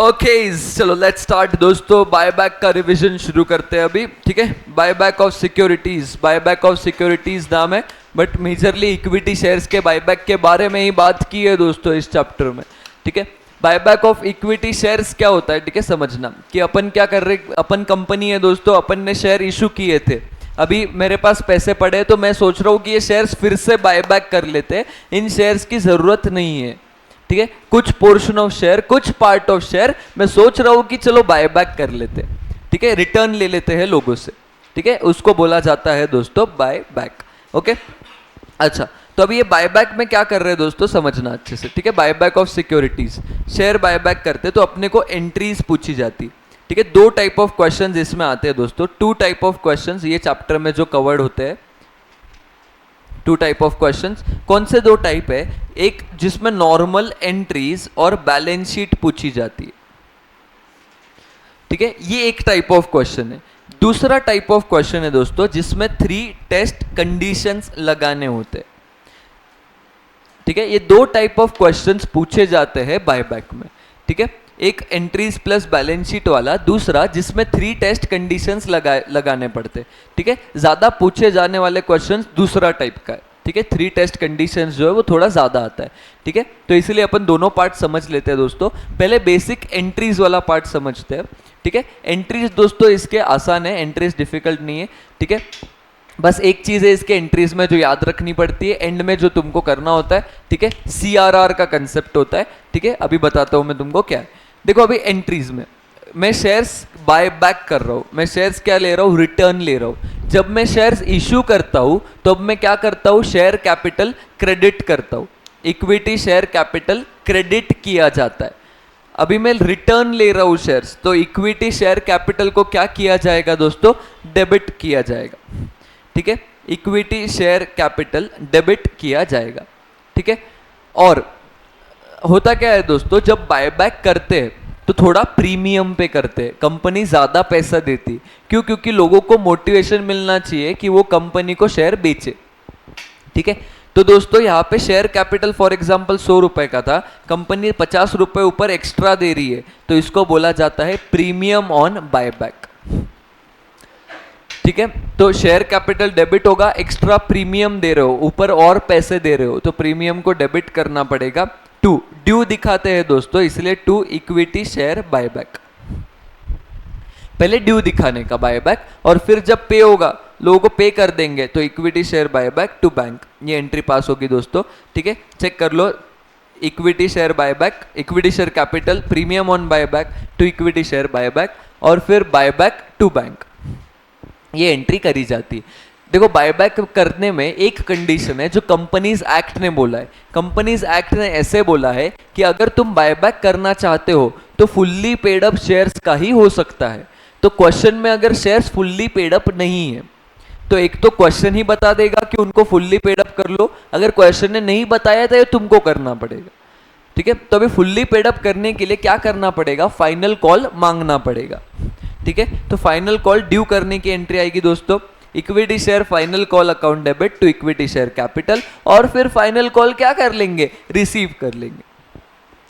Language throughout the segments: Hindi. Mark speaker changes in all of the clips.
Speaker 1: ओके चलो लेट्स स्टार्ट दोस्तों, बायबैक का रिवीजन शुरू करते हैं अभी। ठीक है, buyback of securities, buyback of securities नाम है, बट मेजरली इक्विटी शेयर्स के बायबैक के बारे में ही बात की है दोस्तों इस चैप्टर में। ठीक है, बायबैक ऑफ इक्विटी शेयर्स क्या होता है, ठीक है, समझना कि अपन क्या कर रहे, अपन कंपनी है दोस्तों, अपन ने शेयर इशू किए थे, अभी मेरे पास पैसे पड़े तो मैं सोच रहा हूँ कि ये शेयर्स फिर से बायबैक कर लेते हैं, इन शेयर्स की जरूरत नहीं है। ठीक है, कुछ पोर्शन ऑफ शेयर, कुछ पार्ट ऑफ शेयर मैं सोच रहा हूं कि चलो बायबैक कर लेते हैं। ठीक है, रिटर्न ले लेते हैं लोगों से। ठीक है, उसको बोला जाता है दोस्तों बायबैक। ओके, अच्छा तो अभी ये बायबैक में क्या कर रहे हैं दोस्तों, समझना अच्छे से। ठीक है, buyback of securities, share buyback करते तो अपने को एंट्रीज पूछी जाती। ठीक है, दो टाइप ऑफ क्वेश्चंस इसमें आते हैं दोस्तों, टू टाइप ऑफ क्वेश्चंस ये चैप्टर में जो कवर्ड होते हैं। टू टाइप ऑफ क्वेश्चंस, कौन से दो टाइप है, एक जिसमें नॉर्मल एंट्रीज और बैलेंस शीट पूछी जाती है। ठीक है, ये एक टाइप ऑफ क्वेश्चन है। दूसरा टाइप ऑफ क्वेश्चन है दोस्तों जिसमें 3 टेस्ट कंडीशंस लगाने होते हैं। ठीक है, ये दो टाइप ऑफ क्वेश्चंस पूछे जाते हैं बायबैक में। ठीक है, एक एंट्रीज प्लस बैलेंस शीट वाला, दूसरा जिसमें 3 टेस्ट कंडीशंस लगाने पड़ते। ठीक है, ज्यादा पूछे जाने वाले क्वेश्चंस दूसरा टाइप का है। ठीक है, 3 टेस्ट कंडीशंस जो है वो थोड़ा ज्यादा आता है। ठीक है, तो इसलिए अपन दोनों पार्ट समझ लेते हैं दोस्तों। पहले बेसिक एंट्रीज वाला पार्ट समझते हैं। ठीक है, एंट्रीज दोस्तों इसके आसान है, एंट्रीज डिफिकल्ट नहीं है। ठीक है, बस एक चीज है इसके एंट्रीज में जो याद रखनी पड़ती है, एंड में जो तुमको करना होता है। ठीक है, CRR का कंसेप्ट होता है। ठीक है, अभी बताता हूं मैं तुमको क्या है। देखो अभी एंट्रीज में मैं शेयर्स बाय बैक कर रहा हूं, मैं शेयर्स क्या ले रहा हूं, रिटर्न ले रहा हूं। जब मैं शेयर्स इश्यू करता हूं तो अब मैं क्या करता हूं, शेयर कैपिटल क्रेडिट करता हूं, इक्विटी शेयर कैपिटल क्रेडिट किया जाता है। अभी मैं रिटर्न ले रहा हूं शेयर्स, तो इक्विटी शेयर कैपिटल को क्या किया जाएगा दोस्तों, डेबिट किया जाएगा। ठीक है, इक्विटी शेयर कैपिटल डेबिट किया जाएगा। ठीक है, और होता क्या है दोस्तों, जब बायबैक करते हैं तो थोड़ा प्रीमियम पे करते हैं, कंपनी ज्यादा पैसा देती। क्यों? क्योंकि लोगों को मोटिवेशन मिलना चाहिए कि वो कंपनी को शेयर बेचे। ठीक है, तो दोस्तों यहाँ पे शेयर कैपिटल फॉर एग्जांपल 100 रुपए का था, कंपनी 50 रुपए ऊपर एक्स्ट्रा दे रही है, तो इसको बोला जाता है प्रीमियम ऑन बायबैक। ठीक है, तो शेयर कैपिटल डेबिट होगा, एक्स्ट्रा प्रीमियम दे रहे हो, ऊपर और पैसे दे रहे हो, तो प्रीमियम को डेबिट करना पड़ेगा। 2 ड्यू दिखाते हैं दोस्तों, इसलिए 2 इक्विटी शेयर बायबैक। पहले ड्यू दिखाने का बायबैक, और फिर जब पे होगा लोगों को पे कर देंगे तो equity share buyback to bank, ये एंट्री पास होगी दोस्तों। ठीक है, चेक कर लो, equity share buyback, equity share capital, premium on buyback to equity share buyback, और फिर बायबैक टू बैंक, ये एंट्री करी जाती है। देखो बायबैक करने में एक कंडीशन है जो कंपनीज एक्ट ने बोला है। कंपनीज एक्ट ने ऐसे बोला है कि अगर तुम बायबैक करना चाहते हो तो फुल्ली पेड अप शेयर्स का ही हो सकता है। तो क्वेश्चन में अगर शेयर्स फुल्ली पेड अप नहीं है तो एक तो क्वेश्चन ही बता देगा कि उनको फुल्ली पेड अप कर लो, अगर क्वेश्चन ने नहीं बताया तो ये तुमको करना पड़ेगा। ठीक है, तो अभी फुल्ली पेड अप करने के लिए क्या करना पड़ेगा, फाइनल कॉल मांगना पड़ेगा। ठीक है, तो फाइनल कॉल ड्यू करने की एंट्री आएगी दोस्तों, equity share final call account debit to equity share capital, और फिर फाइनल कॉल क्या कर लेंगे, रिसीव कर लेंगे,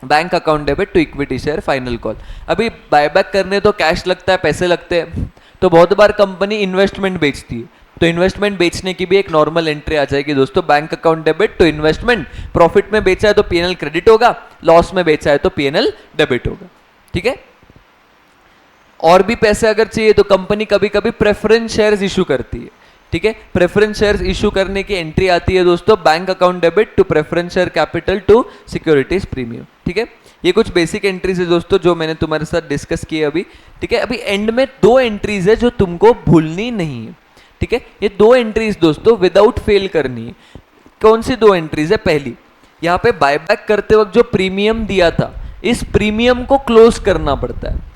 Speaker 1: bank account debit to equity share final call. अभी बायबैक करने तो कैश लगता है, पैसे लगते हैं, तो बहुत बार कंपनी इन्वेस्टमेंट बेचती है, तो इन्वेस्टमेंट बेचने की भी एक नॉर्मल एंट्री आ जाएगी दोस्तों, bank account debit to investment. Profit में बेचा है तो पीएनएल क्रेडिट होगा, लॉस में बेचा है तो पीएनएल डेबिट होगा। ठीक है, और भी पैसे अगर चाहिए तो कंपनी कभी कभी प्रेफरेंस शेयर्स इशू करती है। ठीक है, प्रेफरेंस शेयर्स इशू करने की एंट्री आती है दोस्तों, bank account debit to preference share capital to securities premium. ठीक है, ये कुछ बेसिक एंट्रीज है दोस्तों जो मैंने तुम्हारे साथ डिस्कस की अभी। ठीक है, अभी एंड में 2 एंट्रीज है जो तुमको भूलनी नहीं है। ठीक है, ये 2 एंट्रीज दोस्तों विदाउट फेल करनी है। कौन सी 2 एंट्रीज है, पहली यहाँ पे बायबैक करते वक्त जो प्रीमियम दिया था, इस प्रीमियम को क्लोज करना पड़ता है।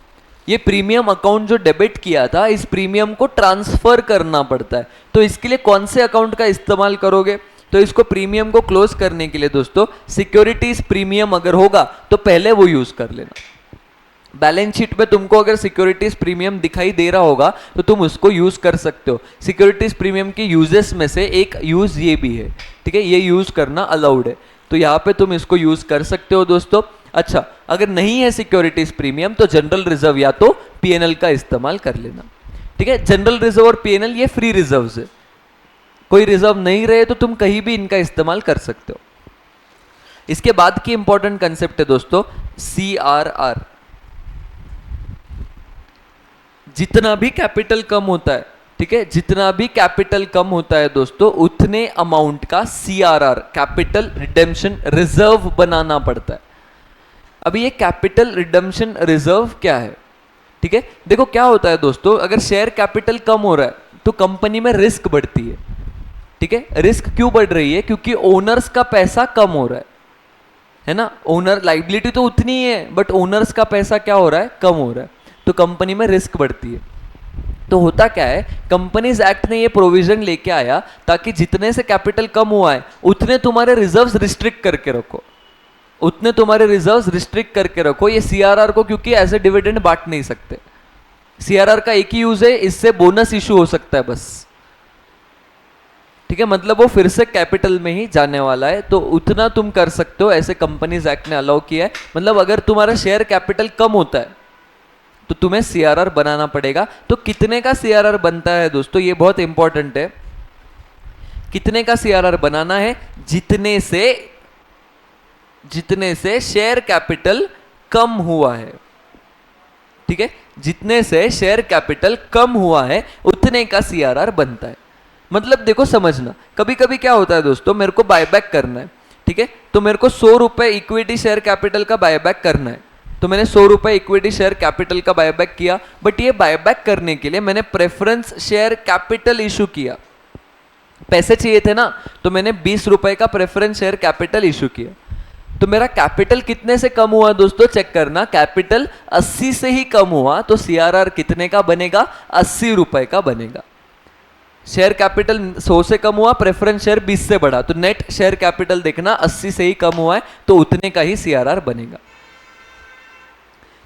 Speaker 1: ये प्रीमियम अकाउंट जो डेबिट किया था, इस प्रीमियम को ट्रांसफर करना पड़ता है। तो इसके लिए कौन से अकाउंट का इस्तेमाल करोगे, तो इसको प्रीमियम को क्लोज करने के लिए दोस्तों सिक्योरिटीज प्रीमियम अगर होगा तो पहले वो यूज कर लेना। बैलेंस शीट में तुमको अगर सिक्योरिटीज प्रीमियम दिखाई दे रहा होगा तो तुम उसको यूज कर सकते हो। सिक्योरिटीज प्रीमियम के यूजेस में से एक यूज ये भी है। ठीक है, ये यूज करना अलाउड है, तो यहाँ पे तुम इसको यूज कर सकते हो दोस्तों। अच्छा, अगर नहीं है सिक्योरिटीज प्रीमियम तो जनरल रिजर्व या तो पीएनएल का इस्तेमाल कर लेना। ठीक है, जनरल रिजर्व और पीएनएल ये फ्री रिजर्व है, कोई रिजर्व नहीं रहे तो तुम कहीं भी इनका इस्तेमाल कर सकते हो। इसके बाद की इंपॉर्टेंट कंसेप्ट है दोस्तों CRR। जितना भी कैपिटल कम होता है, ठीक है, जितना भी कैपिटल कम होता है दोस्तों, उतने अमाउंट का CRR कैपिटल रिडेम्पशन रिजर्व बनाना पड़ता है। अभी ये कैपिटल रिडेम्पशन रिजर्व क्या है? ठीक है, देखो क्या होता है दोस्तों, अगर शेयर कैपिटल कम हो रहा है तो कंपनी में रिस्क बढ़ती है। ठीक है, रिस्क क्यों बढ़ रही है? क्योंकि ओनर्स का पैसा कम हो रहा है ना। ओनर लाइबिलिटी तो उतनी ही है बट ओनर्स का पैसा क्या हो रहा है? कम हो रहा है, तो कंपनी में रिस्क बढ़ती है। तो होता क्या है, कंपनीज एक्ट ने ये प्रोविजन लेके आया ताकि जितने से कैपिटल कम हुआ है उतने तुम्हारे रिजर्व्स रिस्ट्रिक्ट करके रखो, उतने तुम्हारे रिजर्व्स रिस्ट्रिक्ट करके रखो। ये CRR को क्योंकि ऐसे डिविडेंड बांट नहीं सकते। CRR का एक ही यूज है, इससे बोनस इशू हो सकता है बस। ठीक है, मतलब वो फिर से कैपिटल में ही जाने वाला है, तो उतना तुम कर सकते हो, ऐसे कंपनीज एक्ट ने अलाउ किया है। मतलब अगर तुम्हारा शेयर कैपिटल कम होता है तो तुम्हें CRR बनाना पड़ेगा। तो कितने का CRR बनता है दोस्तों, ये बहुत इंपॉर्टेंट है। कितने का CRR बनाना है? जितने से शेयर कैपिटल कम हुआ है। ठीक है, जितने से शेयर कैपिटल कम हुआ है उतने का CRR बनता है। मतलब देखो समझना, कभी कभी क्या होता है दोस्तों, मेरे को बायबैक करना है। ठीक है, तो मेरे को 100 रुपए इक्विटी शेयर कैपिटल का बायबैक करना है, तो मैंने 100 रुपए इक्विटी शेयर कैपिटल का बायबैक किया। बट ये बायबैक करने के लिए मैंने प्रेफरेंस शेयर कैपिटल इशू किया, पैसे चाहिए थे ना, तो मैंने 20 रुपए का प्रेफरेंस शेयर कैपिटल इशू किया। तो मेरा कैपिटल कितने से कम हुआ दोस्तों, चेक करना। कैपिटल 80 से ही कम हुआ तो CRR कितने का बनेगा? 80 रुपए का बनेगा। शेयर कैपिटल 100 से कम हुआ, प्रेफरेंस शेयर 20 से बढ़ा, तो नेट शेयर कैपिटल देखना 80 से ही कम हुआ है तो उतने का ही CRR बनेगा।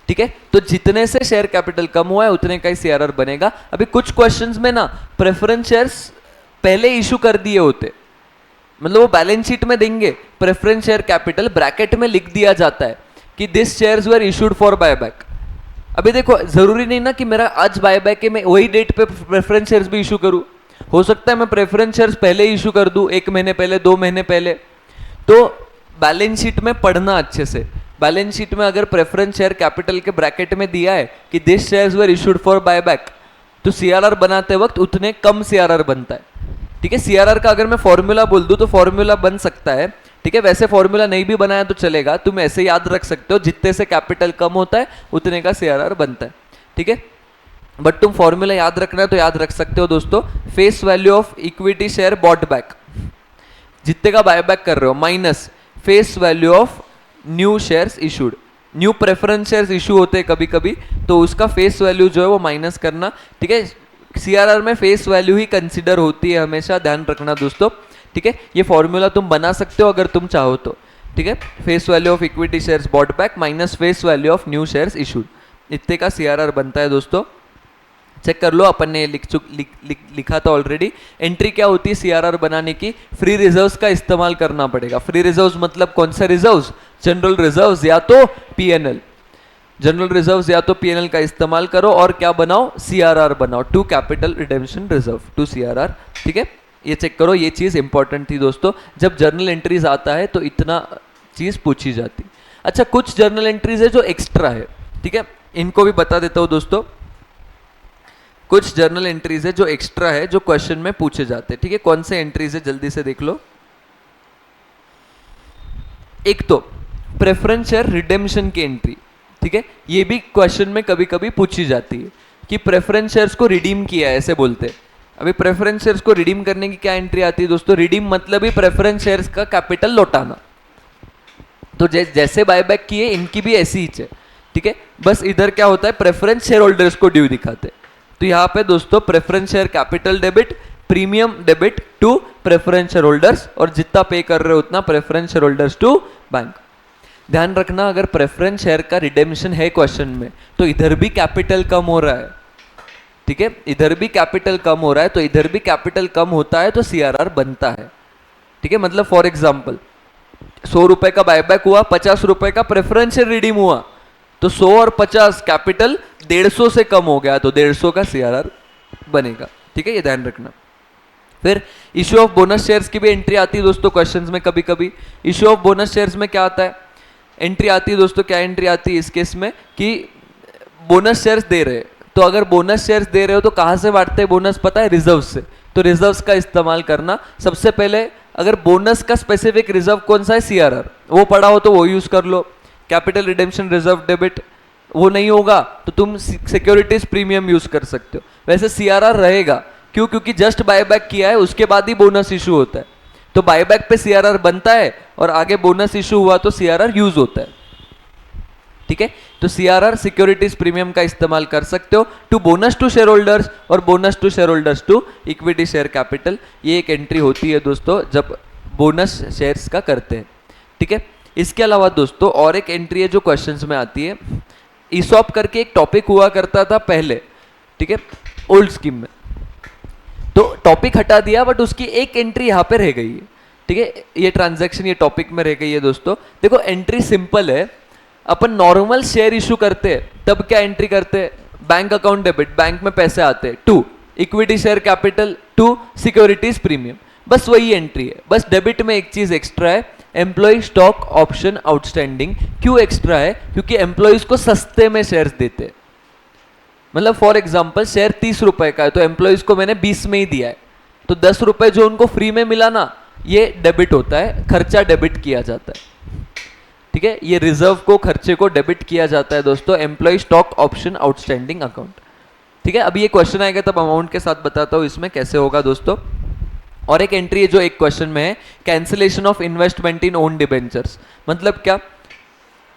Speaker 1: ठीक है, तो जितने से शेयर कैपिटल कम हुआ है उतने का ही CRR बनेगा। अभी कुछ क्वेश्चंस में ना प्रेफरेंस शेयर्स पहले इशू कर दिए होते, मतलब वो बैलेंस शीट में देंगे, प्रेफरेंस शेयर कैपिटल ब्रैकेट में लिख दिया जाता है कि this shares were issued for buyback. अभी देखो जरूरी नहीं ना कि मेरा आज बायबैक है मैं वही डेट पे प्रेफरेंस शेयर्स भी इशू करूं, हो सकता है मैं प्रेफरेंस शेयर्स पहले इशू कर दूं, 1 महीने पहले, 2 महीने पहले। तो बैलेंस शीट में पढ़ना अच्छे से, बैलेंस शीट में अगर प्रेफरेंस शेयर कैपिटल के ब्रैकेट में दिया है कि this shares were issued for buyback, तो CRR बनाते वक्त उतने कम CRR बनता है। ठीक है, CRR का अगर मैं फॉर्मूला बोल दूं तो फॉर्मूला बन सकता है। ठीक है, वैसे फॉर्मूला नहीं भी बनाया तो चलेगा, तुम ऐसे याद रख सकते हो, जितने से कैपिटल कम होता है उतने का CRR बनता है। ठीक है, बट तुम फॉर्मूला याद रखना है तो याद रख सकते हो दोस्तों। Face value of equity share bought back, जितने का बायबैक कर रहे हो, minus face value of new shares issued. New preference shares issue होते हैं कभी कभी, तो उसका फेस वैल्यू जो है वो माइनस करना। ठीक है, CRR में फेस वैल्यू ही कंसिडर होती है, हमेशा ध्यान रखना दोस्तों। ठीक है, ये फॉर्मूला तुम बना सकते हो अगर तुम चाहो तो। ठीक है, face value of equity shares bought back minus face value of new shares issued, इतने का CRR बनता है दोस्तों। चेक कर लो, अपन ने लिखा था ऑलरेडी। एंट्री क्या होती है CRR बनाने की? फ्री रिजर्व्स का इस्तेमाल करना पड़ेगा। फ्री रिजर्व्स मतलब कौन से रिजर्व्स? जनरल रिजर्व्स या तो PNL। जनरल रिजर्व्स या तो PNL का इस्तेमाल करो और क्या बनाओ? CRR बनाओ, to capital redemption reserve, to CRR। ठीक है, ये चेक करो, ये चीज इंपॉर्टेंट थी दोस्तों। जब जर्नल एंट्रीज आता है तो इतना चीज पूछी जाती। अच्छा, कुछ जर्नल एंट्रीज है जो एक्स्ट्रा है। ठीक है, इनको भी बता देता हूं दोस्तों। कुछ जर्नल एंट्रीज है जो एक्स्ट्रा है, जो क्वेश्चन में पूछे जाते हैं। ठीक है, कौन से एंट्रीज है जल्दी से देख लो। एक तो प्रेफरेंस शेयर रिडेम्पशन की एंट्री। ठीक है, ये भी क्वेश्चन में कभी कभी पूछी जाती है कि प्रेफरेंस शेयर्स को रिडीम किया है, ऐसे बोलते हैं। अभी प्रेफरेंस शेयर्स को रिडीम करने की क्या एंट्री आती है दोस्तों? रिडीम मतलब ही प्रेफरेंस शेयर्स का कैपिटल लौटाना। तो जैसे बायबैक किए इनकी भी ऐसी ही है। ठीक है, बस इधर क्या होता है, प्रेफरेंस शेयर होल्डर्स को ड्यू दिखाते। तो यहाँ पे दोस्तों preference share capital debit, premium debit to preference share holders, और जितना पे कर रहे हो उतना preference share holders to bank. ध्यान रखना, अगर प्रेफरेंस शेयर का रिडेम्पशन है क्वेश्चन में तो इधर भी कैपिटल कम हो रहा है। ठीक है, इधर भी कैपिटल कम हो रहा है तो इधर भी कैपिटल कम होता है तो CRR बनता है। ठीक है, मतलब फॉर एग्जांपल ₹100 का बायबैक हुआ, ₹50 का प्रेफरेंशियल रिडीम हुआ, तो 100 और 50 कैपिटल 150 से कम हो गया तो 150 का सीआरआर बनेगा। ठीक है, ये ध्यान रखना। फिर इश्यू ऑफ बोनस शेयर्स की भी एंट्री आती है दोस्तों क्वेश्चंस में कभी कभी। इश्यू ऑफ बोनस शेयर्स में क्या आता है, एंट्री आती है दोस्तों, क्या एंट्री आती है इस केस में कि बोनस शेयर्स दे रहे हैं, तो अगर बोनस शेयर्स दे रहे हो तो कहां से बांटते हैं बोनस, पता है, रिजर्व से। तो रिजर्व्स का इस्तेमाल करना। सबसे पहले अगर बोनस का स्पेसिफिक रिजर्व कौन सा है, सीआरआर, वो पड़ा हो तो वो यूज कर लो। कैपिटल रिडेम्पशन रिजर्व डेबिट वो नहीं होगा तो तुम सिक्योरिटीज प्रीमियम यूज कर सकते हो। वैसे सीआरआर रहेगा, क्यों, क्योंकि जस्ट बायबैक किया है उसके बाद ही बोनस इशू होता है, तो बायबैक पे सीआरआर बनता है और आगे बोनस इशू हुआ तो सीआरआर यूज होता है। ठीक है, तो सीआरआर सिक्योरिटीज प्रीमियम का इस्तेमाल कर सकते हो to bonus to share holders और bonus to share holders to equity share capital. ये एक एंट्री होती है दोस्तों जब बोनस शेयर्स का करते हैं। ठीक है, इसके अलावा दोस्तों और एक एंट्री है जो क्वेश्चंस में आती है। ईसॉप करके एक टॉपिक हुआ करता था पहले, ठीक है, ओल्ड स्कीम में, तो टॉपिक हटा दिया बट उसकी एक एंट्री यहाँ पे रह गई है। ठीक है, ये ट्रांजैक्शन ये टॉपिक में रह गई है दोस्तों। देखो एंट्री सिंपल है, अपन नॉर्मल शेयर इशू करते हैं तब क्या एंट्री करते हैं, बैंक अकाउंट डेबिट, बैंक में पैसे आते हैं, to equity share capital, to securities premium, बस वही एंट्री है। बस डेबिट में एक चीज एक्स्ट्रा है, एम्प्लॉय स्टॉक ऑप्शन आउटस्टैंडिंग। क्यों एक्स्ट्रा है, क्योंकि एम्प्लॉयज को सस्ते में शेयर्स देते हैं। मतलब फॉर एग्जाम्पल शेयर ₹30 का है तो एम्प्लॉयज को मैंने 20 में ही दिया है, तो ₹10 जो उनको फ्री में मिला ना, ये डेबिट होता है, खर्चा डेबिट किया जाता है। ठीक है, ये रिजर्व को, खर्चे को डेबिट किया जाता है दोस्तों, employ stock option outstanding account. ठीक है, अभी ये क्वेश्चन आएगा तब अमाउंट के साथ बताता हूं इसमें कैसे होगा दोस्तों। और एक एंट्री है जो एक क्वेश्चन में है, cancellation of investment in own debentures. मतलब क्या,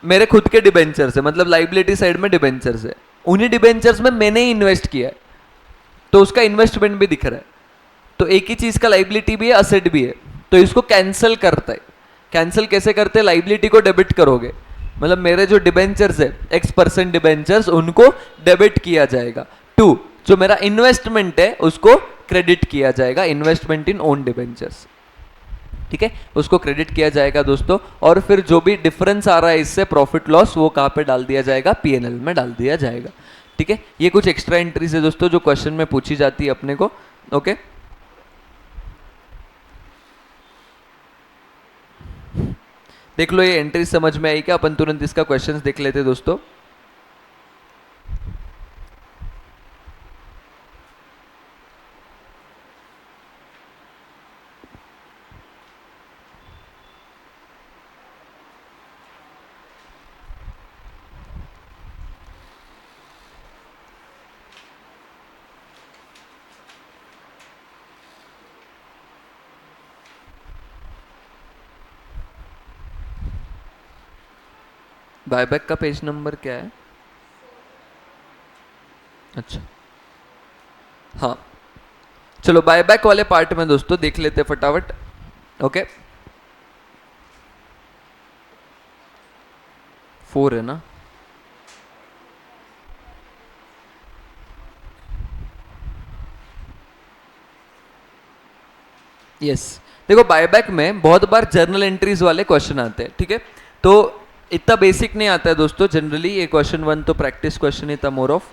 Speaker 1: मेरे खुद के डिबेंचर्स है, मतलब लाइबिलिटी साइड में डिबेंचर्स है, उन्हीं डिबेंचर्स में मैंने ही इन्वेस्ट किया है तो उसका इन्वेस्टमेंट भी दिख रहा है, तो एक ही चीज का लाइबिलिटी भी है असेट भी है, तो इसको कैंसिल करता है। कैंसिल कैसे करते हैं, लाइबिलिटी को डेबिट करोगे, मतलब मेरे जो डिबेंचर्स है X% डिबेंचर्स उनको डेबिट किया जाएगा, टू जो मेरा इन्वेस्टमेंट है उसको क्रेडिट किया जाएगा, इन्वेस्टमेंट इन ओन डिबेंचर्स। ठीक है, उसको क्रेडिट किया जाएगा दोस्तों, और फिर जो भी डिफरेंस आ रहा है इससे प्रॉफिट लॉस वो कहां पे डाल दिया जाएगा, पीएनएल में डाल दिया जाएगा। ठीक है, ये कुछ एक्स्ट्रा एंट्रीज है दोस्तों जो क्वेश्चन में पूछी जाती है अपने को। ओके, देख लो ये एंट्री समझ में आई क्या, अपन तुरंत इसका क्वेश्चंस देख लेते दोस्तों। बायबैक का पेज नंबर क्या है, अच्छा हाँ, चलो बायबैक वाले पार्ट में दोस्तों देख लेते फटाफट। ओके, 4 है ना, यस। देखो बायबैक में बहुत बार जर्नल एंट्रीज वाले क्वेश्चन आते हैं, ठीक है, तो इतना बेसिक नहीं आता है दोस्तों जनरली, ये क्वेश्चन 1 तो प्रैक्टिस क्वेश्चन ही था मोर ऑफ।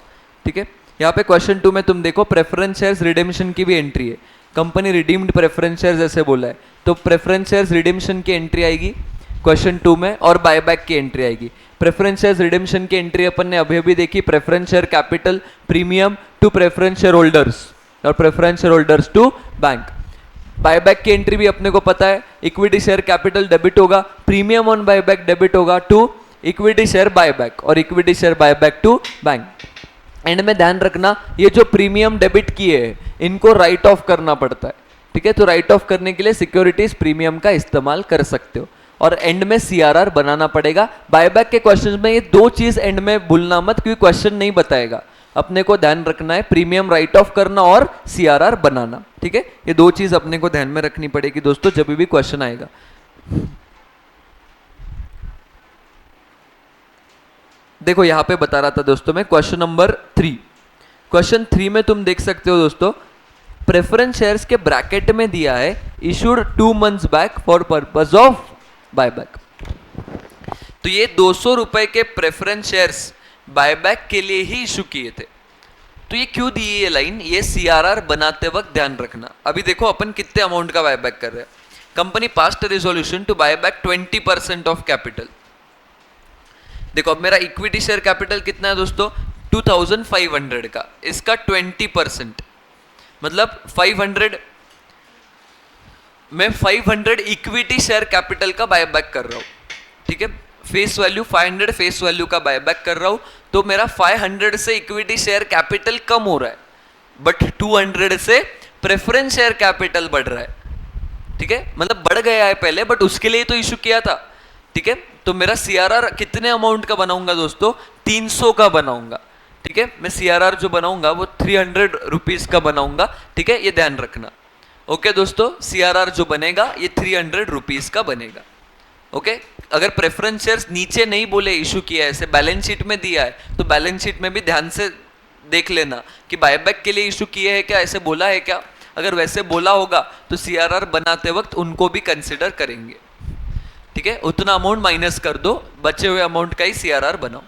Speaker 1: ठीक है, यहाँ पे क्वेश्चन 2 में तुम देखो प्रेफरेंस शेयर्स रिडेम्पशन की भी एंट्री है, कंपनी रिडीम्ड प्रेफरेंस शेयर्स ऐसे बोला है, तो प्रेफरेंस शेयर्स रिडेम्पशन की एंट्री आएगी क्वेश्चन 2 में, और बायबैक की एंट्री आएगी। प्रेफरेंस शेयर्स रिडेम्पशन की एंट्री अपन ने अभी अभी देखी, preference share capital premium to preference share holders और preference share holders to bank. Buyback की एंट्री भी अपने को पता है, इक्विटी शेयर कैपिटल डेबिट होगा, प्रीमियम ऑन बायबैक डेबिट होगा टू इक्विटी शेयर बायबैक और equity share buyback to bank. And में ध्यान रखना ये जो प्रीमियम डेबिट किए हैं इनको राइट ऑफ करना पड़ता है। ठीक है, तो राइट ऑफ करने के लिए सिक्योरिटीज प्रीमियम का इस्तेमाल कर सकते हो, और एंड में सीआरआर बनाना पड़ेगा। बायबैक के क्वेश्चन में ये दो चीज एंड में भूलना मत, क्योंकि क्वेश्चन नहीं बताएगा, अपने को ध्यान रखना है प्रीमियम राइट ऑफ करना और सीआरआर बनाना। ठीक है, ये दो चीज अपने को ध्यान में रखनी पड़ेगी दोस्तों जब भी क्वेश्चन आएगा। देखो यहां पे बता रहा था दोस्तों मैं क्वेश्चन नंबर 3, क्वेश्चन 3 में तुम देख सकते हो दोस्तों, प्रेफरेंस शेयर्स के ब्रैकेट में दिया है issued 2 months back for purpose of buyback. तो ये 200 रुपए के प्रेफरेंस शेयर्स बायबैक के लिए ही इशू किए थे। तो ये क्यों दी ये लाइन, ये सीआरआर बनाते वक्त ध्यान रखना। अभी देखो अपन कितने अमाउंट का बायबैक कर रहे हैं। Company passed resolution to buyback 20% of capital. देखो अब मेरा इक्विटी शेयर कैपिटल कितना है दोस्तों, 2500 का, इसका 20% मतलब 500, मैं 500 इक्विटी शेयर कैपिटल का बायबैक कर रहा हूं, ठीक है। फेस वैल्यू 500 फेस वैल्यू का बायबैक कर रहा हूं, तो मेरा 500 से इक्विटी शेयर कैपिटल कम हो रहा है, बट 200 से प्रेफरेंस शेयर कैपिटल बढ़ रहा है, ठीक है। मतलब बढ़ गया है पहले, बट उसके लिए तो इशू किया था, ठीक है। तो मेरा सीआरआर कितने अमाउंट का बनाऊंगा दोस्तों, 300 का बनाऊंगा, ठीक है। मैं सीआरआर जो बनाऊंगा वो 300 रुपीज का बनाऊंगा, ठीक है, ये ध्यान रखना। ओके दोस्तों, सीआरआर जो बनेगा ये 300 रुपीज का बनेगा। ओके, अगर प्रेफरेंस शेयर्स नीचे नहीं बोले इशू किया है, ऐसे बैलेंस शीट में दिया है, तो बैलेंस शीट में भी ध्यान से देख लेना कि बायबैक के लिए इशू किए है क्या, ऐसे बोला है क्या। अगर वैसे बोला होगा तो सीआरआर बनाते वक्त उनको भी कंसिडर करेंगे, ठीक है। उतना अमाउंट माइनस कर दो, बचे हुए अमाउंट का ही सीआरआर बनाओ।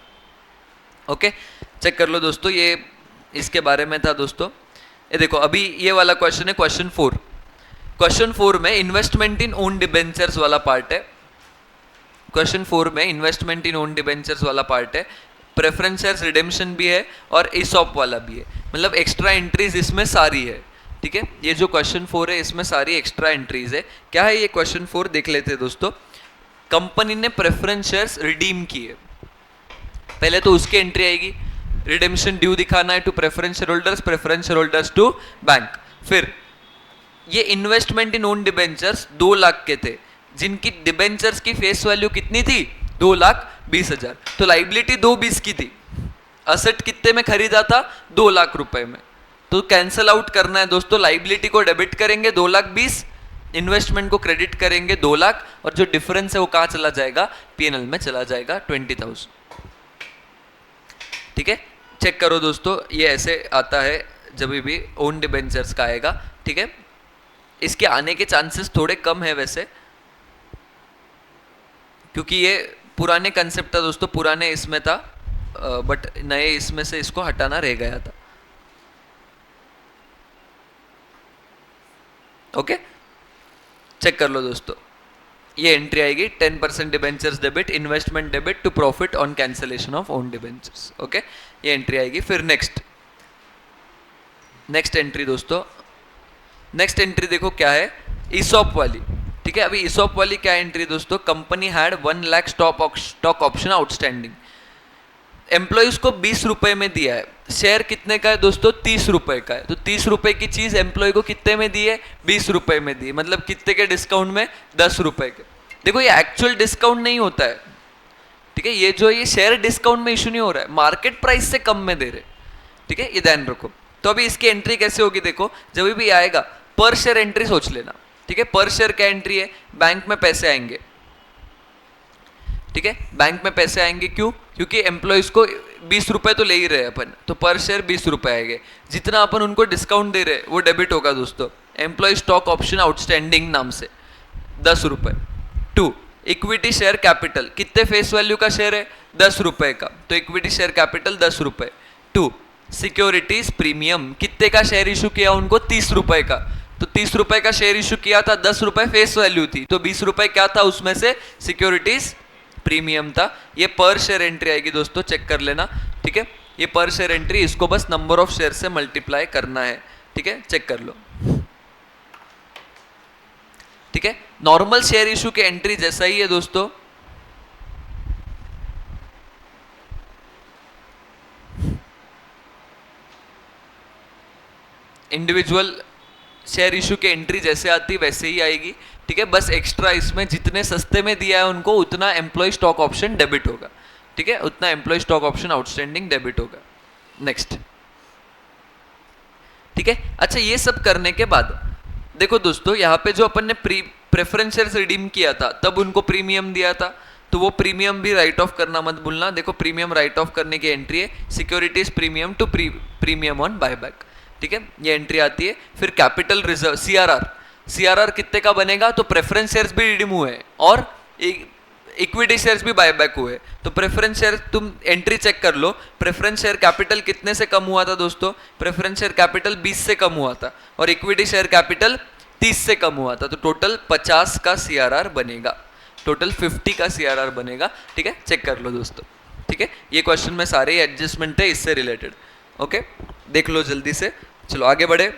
Speaker 1: ओके, चेक कर लो दोस्तों, ये इसके बारे में था दोस्तों। ये देखो अभी ये वाला क्वेश्चन है, क्वेश्चन 4। क्वेश्चन 4 में इन्वेस्टमेंट इन ओन डिबेंचर्स वाला पार्ट है। क्वेश्चन 4 में इन्वेस्टमेंट इन ओन डिबेंचर्स वाला पार्ट है, प्रेफरेंस शेयर्स रिडेम्पशन भी है और ईसॉप वाला भी है, मतलब एक्स्ट्रा एंट्रीज इसमें सारी है, ठीक है। ये जो क्वेश्चन 4 है इसमें सारी एक्स्ट्रा एंट्रीज है। क्या है ये क्वेश्चन 4, देख लेते हैं दोस्तों। कंपनी ने प्रेफरेंस शेयर्स रिडीम किए, पहले तो उसकी एंट्री आएगी, रिडेम्पशन ड्यू दिखाना है to preference share holders to bank. फिर ये investment in own debentures 2 lakh के थे, जिनकी डिबेंचर्स की फेस वैल्यू कितनी थी, 2,20,000, तो लाइबिलिटी 2,20 की थी। असेट कितने में खरीदा था, 2 लाख रुपए में, तो कैंसल आउट करना है दोस्तों। लाइबिलिटी को डेबिट करेंगे 2,20,000, इन्वेस्टमेंट को क्रेडिट करेंगे 2 लाख, और जो डिफरेंस है वो कहाँ चला जाएगा, पीएनएल में चला जाएगा 20,000, ठीक है। चेक करो दोस्तों, ये ऐसे आता है जब भी ओन डिबेंचर्स का आएगा, ठीक है। इसके आने के चांसेस थोड़े कम है वैसे, क्योंकि ये पुराने कंसेप्ट था दोस्तों, पुराने इसमें था, बट नए इसमें से इसको हटाना रह गया था। ओके, चेक कर लो दोस्तों, ये एंट्री आएगी 10% debentures debit, investment debit to profit on cancellation of own debentures. Okay, ये एंट्री आएगी। फिर नेक्स्ट एंट्री दोस्तों, नेक्स्ट एंट्री देखो क्या है, ईसॉप वाली, ठीक है। अभी ईसॉप वाली क्या एंट्री दोस्तों, company had 1 lakh stock option outstanding, employees को 20 रुपए में दिया है, शेयर कितने का है दोस्तों, 30 रुपए का है, तो 30 रुपए की चीज एम्प्लॉय को कितने में दी है, 20 रुपए में दी, मतलब कितने के डिस्काउंट में, 10 रुपए के। देखो ये एक्चुअल डिस्काउंट नहीं होता है, ठीक है, ये जो ये शेयर डिस्काउंट में इशू नहीं हो रहा है, मार्केट प्राइस से कम में दे रहे, ठीक है, ये ध्यान रखो। तो अभी इसकी एंट्री कैसे होगी, देखो जब भी आएगा पर शेयर एंट्री सोच लेना, ठीक है। पर शेयर क्या एंट्री है, बैंक में पैसे आएंगे, ठीक है, बैंक में पैसे आएंगे, क्यों, क्योंकि एम्प्लॉइज को 20 रुपए तो ले ही रहे अपन, तो पर शेयर 20 रुपए आएंगे, जितना अपन उनको डिस्काउंट दे रहे वो डेबिट होगा दोस्तों, एम्प्लॉय स्टॉक ऑप्शन आउटस्टैंडिंग नाम से 10 रुपए। 2 इक्विटी शेयर कैपिटल, कितने फेस वैल्यू का शेयर है, 10 रुपए का, तो इक्विटी शेयर कैपिटल 10 रुपए। 2 सिक्योरिटीज प्रीमियम, कितने का शेयर इशू किया उनको, 30 रुपए का, तो 30 रुपए का शेयर इशू किया था, 10 रुपए फेस वैल्यू थी, तो 20 रुपए क्या था उसमें से, सिक्योरिटीज प्रीमियम था। ये पर शेयर एंट्री आएगी दोस्तों, चेक कर लेना, ठीक है। ये पर शेयर एंट्री, इसको बस नंबर ऑफ शेयर से मल्टीप्लाई करना है, ठीक है, चेक कर लो, ठीक है। नॉर्मल शेयर इशू के एंट्री जैसा ही है दोस्तों, इंडिविजुअल शेयर इशू के एंट्री जैसे आती वैसे ही आएगी, ठीक है। बस एक्स्ट्रा इसमें जितने सस्ते में दिया है उनको उतना एम्प्लॉय स्टॉक ऑप्शन डेबिट होगा, ठीक है, उतना employ stock option outstanding debit होगा। नेक्स्ट, ठीक है। अच्छा, ये सब करने के बाद देखो दोस्तों, यहाँ पे जो अपन ने प्रेफरेंस शेयर्स रिडीम किया था तब उनको प्रीमियम दिया था, तो वो प्रीमियम भी राइट ऑफ करना मत भूलना। देखो प्रीमियम राइट ऑफ करने की एंट्री है, securities premium to premium on buyback, ठीक है, ये एंट्री आती है। फिर कैपिटल रिजर्व सीआरआर, सीआरआर कितने का बनेगा, तो प्रेफरेंस शेयर्स भी रिडीम हुए और एक इक्विटी शेयर्स भी बायबैक हुए, तो प्रेफरेंस शेयर तुम एंट्री चेक कर लो, प्रेफरेंस शेयर कैपिटल कितने से कम हुआ था दोस्तों, प्रेफरेंस शेयर कैपिटल 20 से कम हुआ था और इक्विटी शेयर कैपिटल 30 से कम हुआ था, तो टोटल 50 का सीआरआर बनेगा, टोटल 50 का सीआरआर बनेगा। ठीक है, चेक कर लो दोस्तों। ठीक है, ये क्वेश्चन में सारे एडजस्टमेंट है इससे रिलेटेड। ओके, देख लो जल्दी से, चलो आगे बढ़े।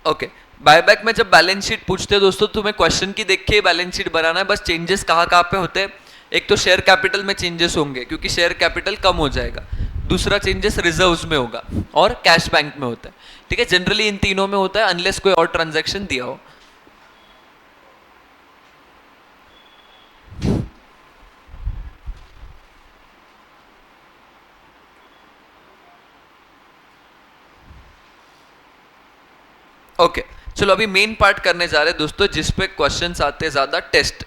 Speaker 1: ओके, बायबैक में जब बैलेंस शीट पूछते हैं दोस्तों, तुम्हें क्वेश्चन की देख के बैलेंस शीट बनाना है, बस चेंजेस कहाँ कहाँ पे होते हैं। एक तो शेयर कैपिटल में चेंजेस होंगे क्योंकि शेयर कैपिटल कम हो जाएगा, दूसरा चेंजेस रिजर्व्स में होगा और कैश बैंक में होता है। ठीक है, जनरली इन तीनों में होता है अनलेस कोई और ट्रांजैक्शन दिया हो। ओके, चलो अभी मेन पार्ट करने जा रहे हैं दोस्तों, जिस पे क्वेश्चंस आते हैं ज्यादा, टेस्ट।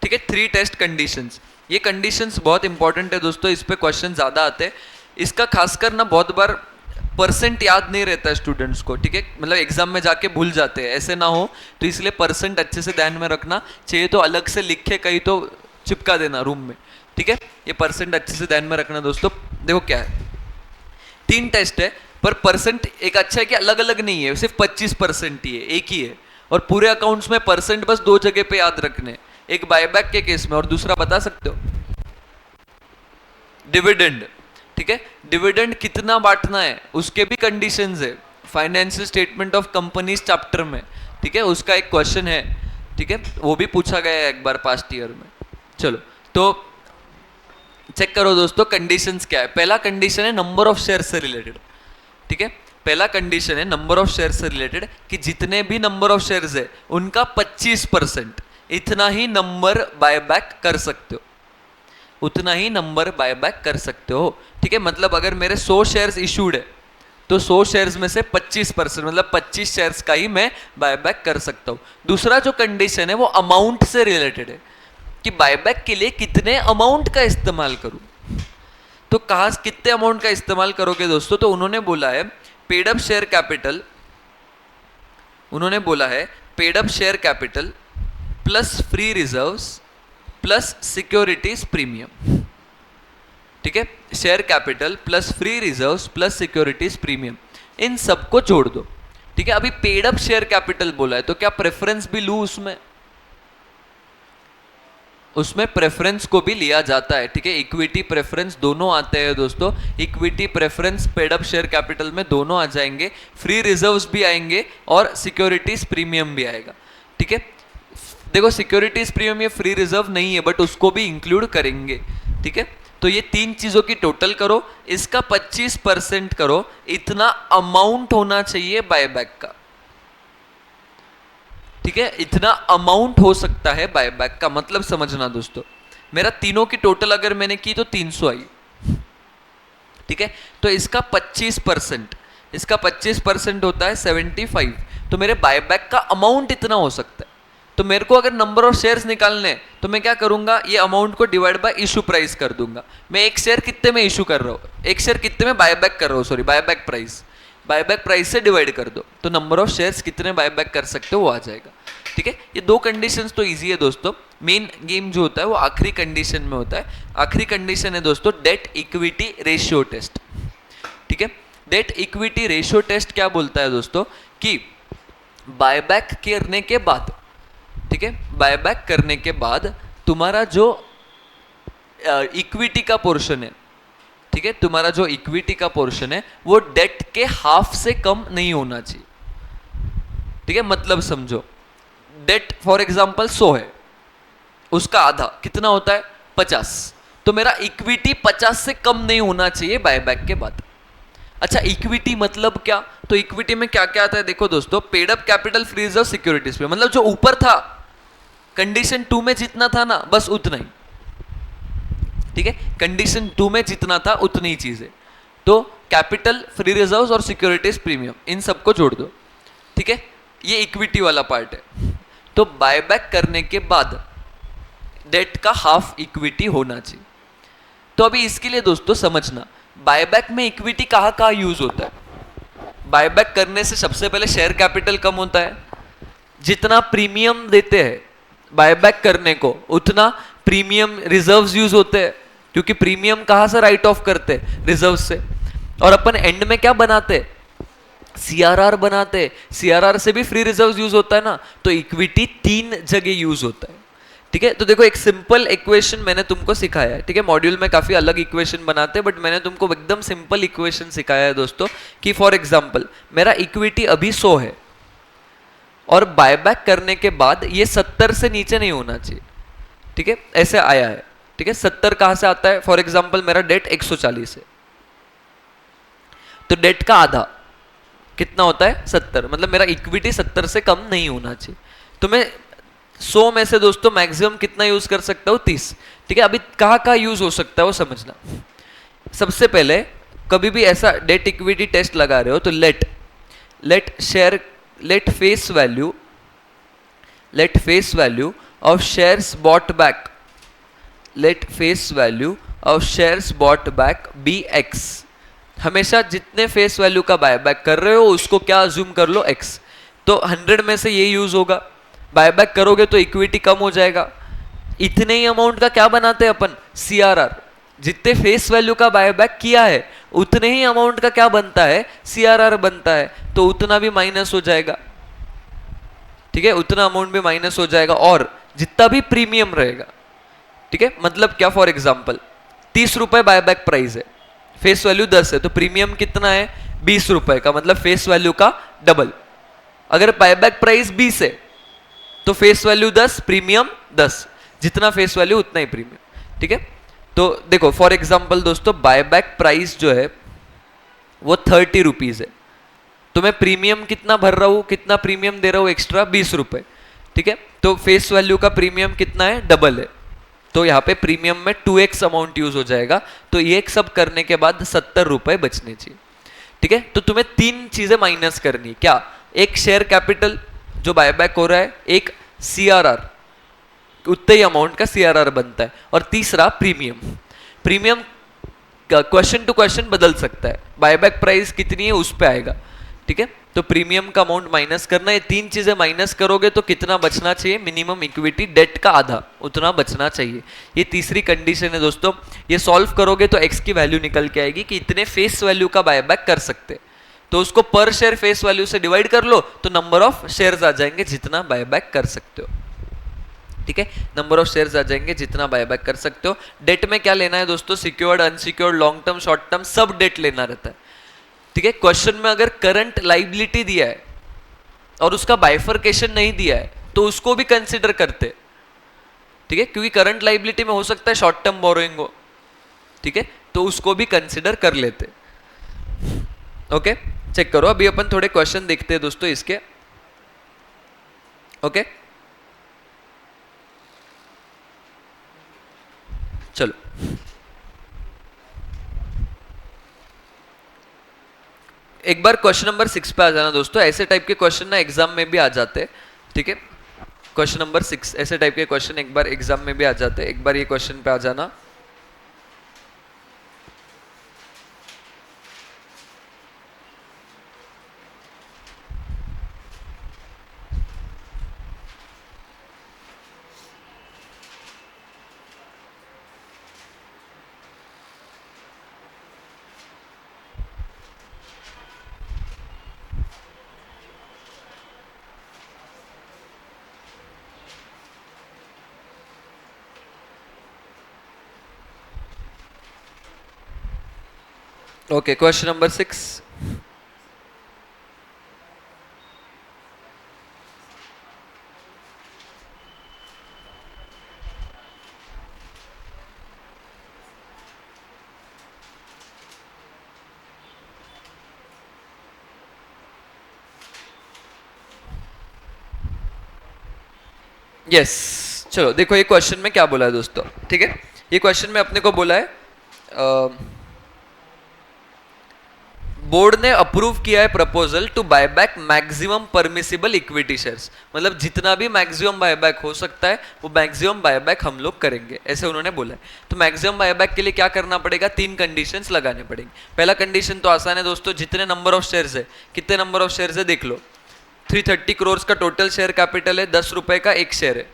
Speaker 1: ठीक है, 3 टेस्ट कंडीशंस, ये कंडीशंस बहुत इंपॉर्टेंट है दोस्तों, इस पे क्वेश्चन ज्यादा आते हैं। इसका खासकर ना बहुत बार परसेंट याद नहीं रहता है स्टूडेंट्स को। ठीक है, मतलब एग्जाम में जाके भूल जाते हैं, ऐसे ना हो, तो इसलिए परसेंट अच्छे से ध्यान में रखना चाहिए, तो अलग से लिख के कहीं तो चिपका देना रूम में। ठीक है, ये परसेंट अच्छे से ध्यान में रखना दोस्तों। देखो क्या है, 3 टेस्ट है, पर परसेंट एक अच्छा है कि अलग अलग नहीं है, सिर्फ 25% ही है, एक ही है, और पूरे अकाउंट्स में परसेंट बस 2 जगह पे याद रखने, एक बायबैक के केस में और दूसरा बता सकते हो डिविडेंड। ठीक है, डिविडेंड कितना बांटना है उसके भी कंडीशंस है financial statement of companies chapter में। ठीक है, उसका एक क्वेश्चन है। ठीक है, वो भी पूछा गया है एक बार पास्ट ईयर में। चलो तो चेक करो दोस्तों कंडीशंस क्या है। पहला कंडीशन है नंबर ऑफ शेयर से रिलेटेड। ठीक है, पहला कंडीशन है नंबर ऑफ शेयर से रिलेटेड कि जितने भी नंबर ऑफ शेयर्स है उनका 25% इतना ही नंबर बायबैक कर सकते हो, उतना ही नंबर बायबैक कर सकते हो। ठीक है, मतलब अगर मेरे 100 शेयर्स इशूड है तो 100 शेयर्स में से 25% मतलब 25 शेयर्स का ही मैं बायबैक कर सकता हूं। दूसरा जो कंडीशन है वो अमाउंट से रिलेटेड है कि बायबैक के लिए कितने अमाउंट का इस्तेमाल करूं। तो कहां कितने अमाउंट का इस्तेमाल करोगे दोस्तों, तो उन्होंने बोला है पेड अप शेयर कैपिटल, उन्होंने बोला है paid up share capital plus free reserves plus securities premium. ठीक है, share capital plus free reserves plus securities premium, इन सबको जोड़ दो। ठीक है, अभी पेड अप शेयर कैपिटल बोला है तो क्या प्रेफरेंस भी लू उसमें, उसमें प्रेफरेंस को भी लिया जाता है। ठीक है, इक्विटी प्रेफरेंस दोनों आते हैं दोस्तों, equity preference paid up share capital में दोनों आ जाएंगे, फ्री रिजर्व्स भी आएंगे और सिक्योरिटीज प्रीमियम भी आएगा। ठीक है, देखो सिक्योरिटीज प्रीमियम ये फ्री रिजर्व नहीं है बट उसको भी इंक्लूड करेंगे। ठीक है, तो ये 3 चीजों की टोटल करो, इसका 25% करो, इतना अमाउंट होना चाहिए बायबैक का। ठीक है, इतना अमाउंट हो सकता है बायबैक का, मतलब समझना दोस्तों, मेरा तीनों की टोटल अगर मैंने की तो 300 आई। ठीक है, तो इसका 25%, इसका 25% होता है 75, तो मेरे बायबैक का अमाउंट इतना हो सकता है। तो मेरे को अगर नंबर ऑफ शेयर्स निकालने हैं तो मैं क्या करूंगा, ये अमाउंट को डिवाइड बाय इशू प्राइस कर दूंगा। मैं एक शेयर कितने में इशू कर रहा हूं, एक शेयर कितने में बायबैक कर रहा हूं, सॉरी बायबैक प्राइस से डिवाइड कर दो, तो नंबर ऑफ शेयर्स कितने बायबैक कर सकते हो वो आ जाएगा। ठीक है, ये 2 कंडीशंस तो इजी है दोस्तों। मेन गेम जो होता है वो आखिरी कंडीशन में होता है। आखिरी कंडीशन है दोस्तों डेट इक्विटी रेशियो टेस्ट। ठीक है, डेट इक्विटी रेशियो टेस्ट क्या बोलता है दोस्तों कि बायबैक करने के बाद, ठीक है, बायबैक करने के बाद तुम्हारा जो इक्विटी का पोर्शन है, ठीक है, तुम्हारा जो इक्विटी का पोर्शन है वो डेट के हाफ से कम नहीं होना चाहिए। ठीक है, मतलब समझो डेट फॉर एग्जांपल 100 है, उसका आधा कितना होता है 50, तो मेरा इक्विटी 50 से कम नहीं होना चाहिए बायबैक के बाद। अच्छा, इक्विटी मतलब क्या, तो इक्विटी में क्या क्या आता है देखो दोस्तों, paid up capital free reserve securities पे, मतलब जो ऊपर था कंडीशन 2 में जितना था ना बस उतना ही। ठीक है, कंडीशन 2 में जितना था उतनी ही चीज है, तो कैपिटल फ्री रिजर्व्स और सिक्योरिटीज प्रीमियम इन सबको जोड़ दो। ठीक है, ये इक्विटी वाला पार्ट है। तो बायबैक करने के बाद डेट का हाफ इक्विटी होना चाहिए। तो अभी इसके लिए दोस्तों समझना, बायबैक में इक्विटी कहां कहां यूज होता है। बायबैक करने से सबसे पहले शेयर कैपिटल कम होता है, जितना प्रीमियम देते हैं बायबैक करने को उतना प्रीमियम रिजर्व्स यूज होते हैं, क्योंकि प्रीमियम कहां से राइट ऑफ करते? रिजर्व से। और अपन एंड में क्या बनाते? सीआरआर बनाते। सीआरआर से भी फ्री रिजर्व्स यूज होता है ना, तो इक्विटी 3 जगह यूज होता है। ठीक है, तो देखो एक सिंपल इक्वेशन मैंने तुमको सिखाया है। ठीक है, मॉड्यूल में काफी अलग इक्वेशन बनाते हैं, बट मैंने तुमको एकदम सिंपल इक्वेशन सिखाया है दोस्तों, कि फॉर एग्जांपल मेरा इक्विटी अभी 100 है और बायबैक करने के बाद ये 70 से नीचे नहीं होना चाहिए। ठीक है, ऐसे आया है। ठीक है, 70 कहां से आता है? फॉर एग्जांपल मेरा डेट 140 है, तो डेट का आधा कितना होता है? 70। मतलब मेरा इक्विटी 70 से कम नहीं होना चाहिए। तो मैं 100 में से दोस्तों मैक्सिमम कितना यूज कर सकता हूं? 30। ठीक है, अभी कहां यूज हो सकता है वो समझना। सबसे पहले कभी भी ऐसा डेट इक्विटी टेस्ट लगा रहे हो तो let face value of shares bought back, let face value of shares bought back be X. हमेशा जितने फेस वैल्यू का बायबैक कर रहे हो उसको क्या अज्यूम कर लो? एक्स। तो 100 में से ये यूज होगा। बायबैक करोगे तो इक्विटी कम हो जाएगा। इतने ही अमाउंट का क्या बनाते हैं अपन? सीआरआर। जितने फेस वैल्यू का बायबैक किया है उतने ही अमाउंट का क्या बनता है? सीआरआर बनता है। तो उतना भी माइनस हो जाएगा। ठीक है, उतना अमाउंट भी माइनस हो जाएगा और जितना भी प्रीमियम रहेगा। ठीक है, मतलब क्या? फॉर एग्जाम्पल 30 रुपए बायबैक प्राइस है, फेस वैल्यू 10 है, तो प्रीमियम कितना है? 20 रुपए का, मतलब फेस वैल्यू का डबल। अगर बायबैक प्राइस 20 है तो फेस वैल्यू 10, प्रीमियम 10, जितना फेस वैल्यू उतना ही प्रीमियम। ठीक है, तो देखो फॉर एग्जांपल दोस्तों बायबैक प्राइस जो है वो 30 रुपीज है, तो मैं प्रीमियम कितना भर रहा हूं? कितना प्रीमियम दे रहा हूं एक्स्ट्रा? 20 रुपए। ठीक है, तो फेस वैल्यू का प्रीमियम कितना है? डबल है, तो यहाँ पे प्रीमियम में 2x अमाउंट यूज हो जाएगा। तो ये सब करने के बाद 70 रुपए बचने चाहिए। ठीक है, तो तुम्हें 3 चीजें माइनस करनी। क्या? एक शेयर कैपिटल जो बायबैक हो रहा है, एक सीआरआर, उतने ही अमाउंट का सीआरआर बनता है, और तीसरा premium. Premium question to question बदल सकता है, बायबैक प्राइस कितनी है उस पे आएगा। ठीक है, तो प्रीमियम का अमाउंट माइनस करना। ये 3 चीजें माइनस करोगे तो कितना बचना चाहिए? मिनिमम इक्विटी डेट का आधा, उतना बचना चाहिए। ये तीसरी कंडीशन है दोस्तों। ये सॉल्व करोगे तो एक्स की वैल्यू निकल के आएगी कि इतने फेस वैल्यू का बायबैक कर सकते, तो उसको पर शेयर फेस वैल्यू से डिवाइड कर लो तो नंबर ऑफ शेयर्स आ जाएंगे जितना बायबैक कर सकते हो। ठीक है, नंबर ऑफ शेयर्स आ जाएंगे जितना बायबैक कर सकते हो। डेट में क्या लेना है दोस्तों? Secured, unsecured, long term, short term, सब डेट लेना रहता है। ठीक है, क्वेश्चन में अगर करंट लाइबिलिटी दिया है और उसका बाइफर्केशन नहीं दिया है तो उसको भी कंसिडर करते। ठीक है, क्योंकि करंट लाइबिलिटी में हो सकता है शॉर्ट टर्म बोरोइंग हो। ठीक है, तो उसको भी कंसिडर कर लेते। ओके, चेक करो। अभी अपन थोड़े क्वेश्चन देखते हैं दोस्तों इसके। ओके, चलो एक बार क्वेश्चन नंबर 6 पे आ जाना दोस्तों। ऐसे टाइप के क्वेश्चन ना एग्जाम में भी आ जाते हैं। ठीक है, क्वेश्चन नंबर 6 ऐसे टाइप के क्वेश्चन एक बार एग्जाम में भी आ जाते हैं। एक बार ये क्वेश्चन पे आ जाना। Okay, question number 6। यस, चलो देखो ये क्वेश्चन में क्या बोला है दोस्तों। ठीक है, ये क्वेश्चन में अपने को बोला है बोर्ड ने अप्रूव किया है proposal to buyback maximum permissible equity shares. मतलब जितना भी मैक्सिमम बायबैक हो सकता है वो मैक्सिमम बायबैक हम लोग करेंगे, ऐसे उन्होंने बोला है। तो मैक्सिमम बायबैक के लिए क्या करना पड़ेगा? 3 कंडीशंस लगाने पड़ेंगे। पहला कंडीशन तो आसान है दोस्तों, जितने नंबर ऑफ शेयर्स है, कितने नंबर ऑफ शेयर्स है देख लो। 330 करोड़ का टोटल शेयर कैपिटल है, 10 रुपए का एक शेयर है,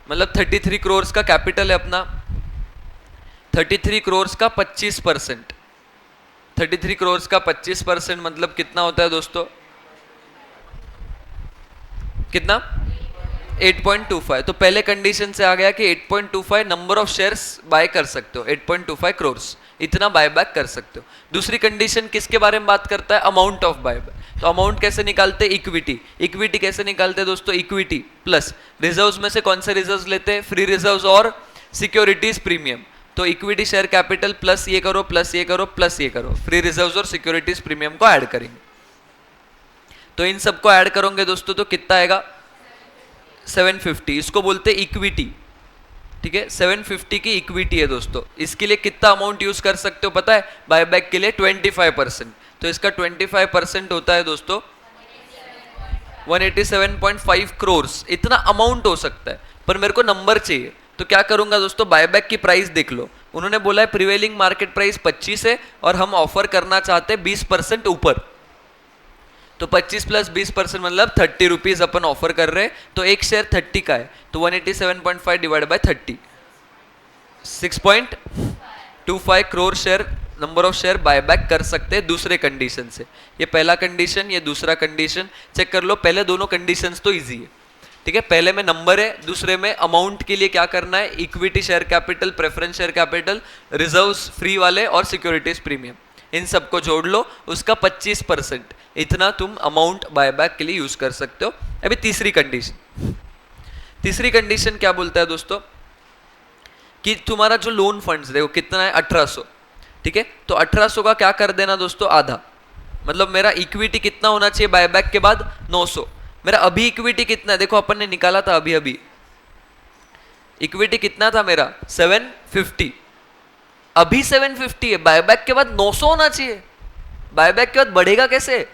Speaker 1: मतलब 33 करोड़ का कैपिटल है अपना, 33 करोड़ का 25%, 33 करोड़ का 25% मतलब कितना होता है दोस्तों, कितना 8.25। तो पहले कंडीशन से आ गया कि 8.25 नंबर ऑफ शेयर्स बाय कर सकते हो, 8.25 करोड़ इतना बायबैक कर सकते हो। दूसरी कंडीशन किसके बारे में बात करता है, अमाउंट ऑफ बायबैक। तो अमाउंट कैसे निकालते हैं, इक्विटी। इक्विटी कैसे निकालते हैं दोस्तों, इक्विटी प्लस रिजर्व्स में से कौन से रिजर्व्स लेते हैं, फ्री रिजर्व्स और सिक्योरिटीज प्रीमियम। तो इक्विटी शेयर कैपिटल प्लस ये करो प्लस ये करो प्लस ये करो, फ्री रिजर्व्स और सिक्योरिटीज प्रीमियम को ऐड करेंगे। तो इन सबको ऐड करोगे दोस्तों तो कितना आएगा, 750। इसको बोलते हैं इक्विटी, ठीक है। 750 की इक्विटी है दोस्तों। इसके लिए कितना अमाउंट यूज कर सकते हो पता है, बायबैक के लिए 25%। तो इसका 25% होता है दोस्तों 187.5 करोड़। इतना अमाउंट हो सकता है, पर मेरे को नंबर चाहिए। तो क्या करूंगा दोस्तों, बायबैक की प्राइस देख लो। उन्होंने बोला है प्रिवेलिंग मार्केट प्राइस 25 है और हम ऑफर करना चाहते हैं 20% ऊपर। तो 25 प्लस 20% मतलब 30 रुपीज अपन ऑफर कर रहे हैं। तो एक शेयर 30 का है, तो 187.5 divide by 30, 6.25 crore share number of share buyback कर सकते हैं दूसरे कंडीशन से। ये पहला कंडीशन, ये दूसरा कंडीशन चेक कर लो। पहले दोनों कंडीशंस तो इजी है, ठीक है। पहले में नंबर है, दूसरे में अमाउंट के लिए क्या करना है, equity share capital, preference share capital, reserves free वाले और सिक्योरिटीज प्रीमियम, इन सबको जोड़ लो, उसका 25%। इतना तुम अमाउंट बायबैक के लिए यूज कर सकते हो। अभी तीसरी कंडीशन, तीसरी कंडीशन क्या बोलता है दोस्तों, कि तुम्हारा जो लोन फंड्स देखो कितना है 1800, ठीक है। तो 1800 का क्या कर देना दोस्तों, आधा। मतलब मेरा इक्विटी कितना होना चाहिए बायबैक के बाद, 900। मेरा अभी इक्विटी कितना है, देखो अपन ने निकाला था अभी अभी, इक्विटी कितना था मेरा 750। अभी 750 है, बायबैक के बाद 900 होना चाहिए। बायबैक के बाद बढ़ेगा कैसे,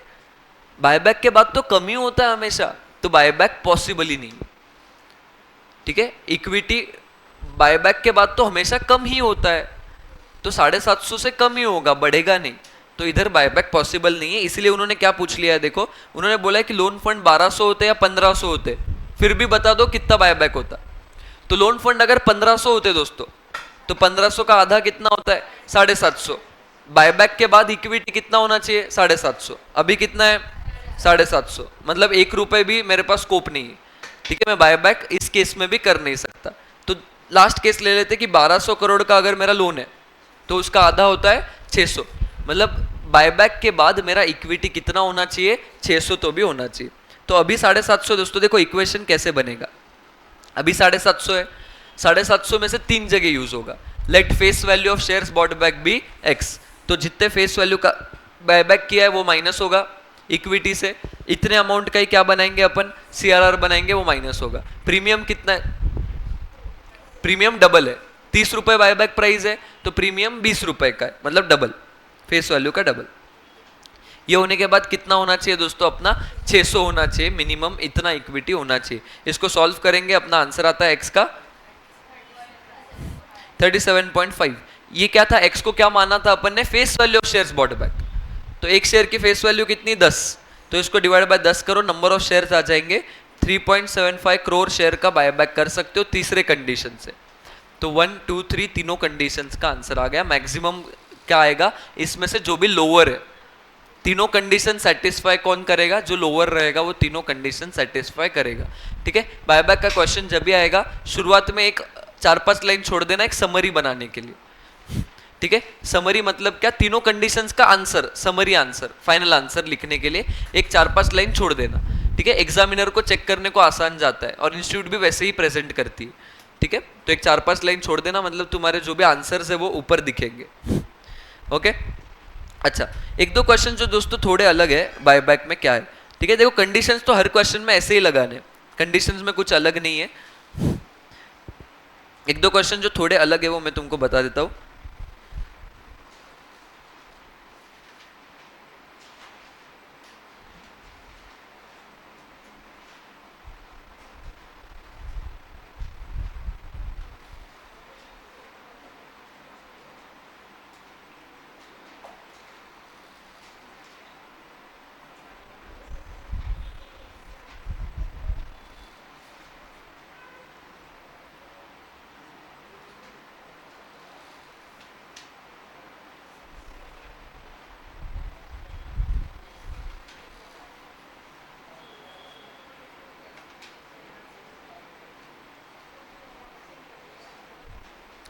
Speaker 1: बायबैक के बाद तो कमी होता है हमेशा, तो बायबैक पॉसिबल ही नहीं, ठीक है। इक्विटी बायबैक के बाद तो हमेशा कम ही होता है, तो 750 से कम ही होगा, बढ़ेगा नहीं। तो इधर बायबैक पॉसिबल नहीं है। इसलिए उन्होंने क्या पूछ लिया है, देखो उन्होंने बोला है कि लोन फंड 1200 होते या 1500 होते, फिर भी बता दो कितना बायबैक होता। तो लोन फंड अगर 1500 होते दोस्तों, तो 1500 का आधा कितना होता है, 750। बायबैक के बाद इक्विटी कितना होना चाहिए, 750। अभी कितना है, 750। मतलब 1 रुपए भी मेरे पास स्कोप नहीं है, ठीक है। मैं बायबैक इस केस में भी कर नहीं सकता। तो लास्ट केस ले लेते कि 1200 करोड़ का अगर मेरा लोन है, तो उसका आधा होता है 600। मतलब बायबैक के बाद मेरा इक्विटी कितना होना चाहिए, 600 तो भी होना चाहिए। तो अभी 750 दोस्तों, देखो इक्वेशन कैसे बनेगा। अभी 750 है, 750 में से 3 जगह यूज होगा। Let face value of shares bought back be X. तो जितने फेस वैल्यू का बायबैक किया है वो माइनस होगा इक्विटी से। इतने अमाउंट का ही क्या बनाएंगे अपन, सीआरआर बनाएंगे, वो माइनस होगा। प्रीमियम कितना है, प्रीमियम डबल है, 30 रुपए बायबैक प्राइस है, तो प्रीमियम 20 रुपए का है, मतलब डबल, फेस वैल्यू का डबल। ये होने के बाद कितना होना चाहिए दोस्तों, अपना 600 होना चाहिए मिनिमम, इतना इक्विटी होना चाहिए। इसको सॉल्व करेंगे, अपना आंसर आता है एक्स का 37.5। ये क्या था, एक्स को क्या माना था अपन ने, face value of shares bought back. तो एक शेयर की फेस वैल्यू कितनी, 10। तो इसको डिवाइड बाय 10 करो, नंबर ऑफ शेयर्स आ जाएंगे। 3.75 करोड़ शेयर का बायबैक कर सकते हो तीसरे कंडीशन से। तो 1 2 3 तीनों कंडीशंस का आंसर आ गया। मैक्सिमम क्या आएगा इसमें से, जो भी लोअर है। तीनों कंडीशन सेटिस्फाई कौन करेगा, जो लोअर रहेगा वो तीनों कंडीशन सेटिस्फाई करेगा, ठीक है। बायबैक का क्वेश्चन जब भी आएगा, शुरुआत में एक 4-5 लाइन छोड़ देना एक समरी बनाने के लिए, ठीक है। समरी मतलब क्या, तीनों कंडीशंस का answer, summary answer, final answer लिखने के लिए एक 4-5 लाइन छोड़ देना, ठीक है। एग्जामिनर को चेक करने को आसान जाता है, और इंस्टीट्यूट भी वैसे ही प्रेजेंट करती है, ठीक है। तो एक 4-5 लाइन छोड़ देना, मतलब तुम्हारे जो भी आंसर्स है वो ऊपर दिखेंगे, ओके। अच्छा, एक दो क्वेश्चन जो दोस्तों थोड़े अलग है बायबैक में, क्या है, ठीक है। देखो कंडीशंस तो हर क्वेश्चन में ऐसे ही लगाने, कंडीशंस में कुछ अलग नहीं है। एक दो क्वेश्चन जो थोड़े अलग है वो मैं तुमको बता देता हूं।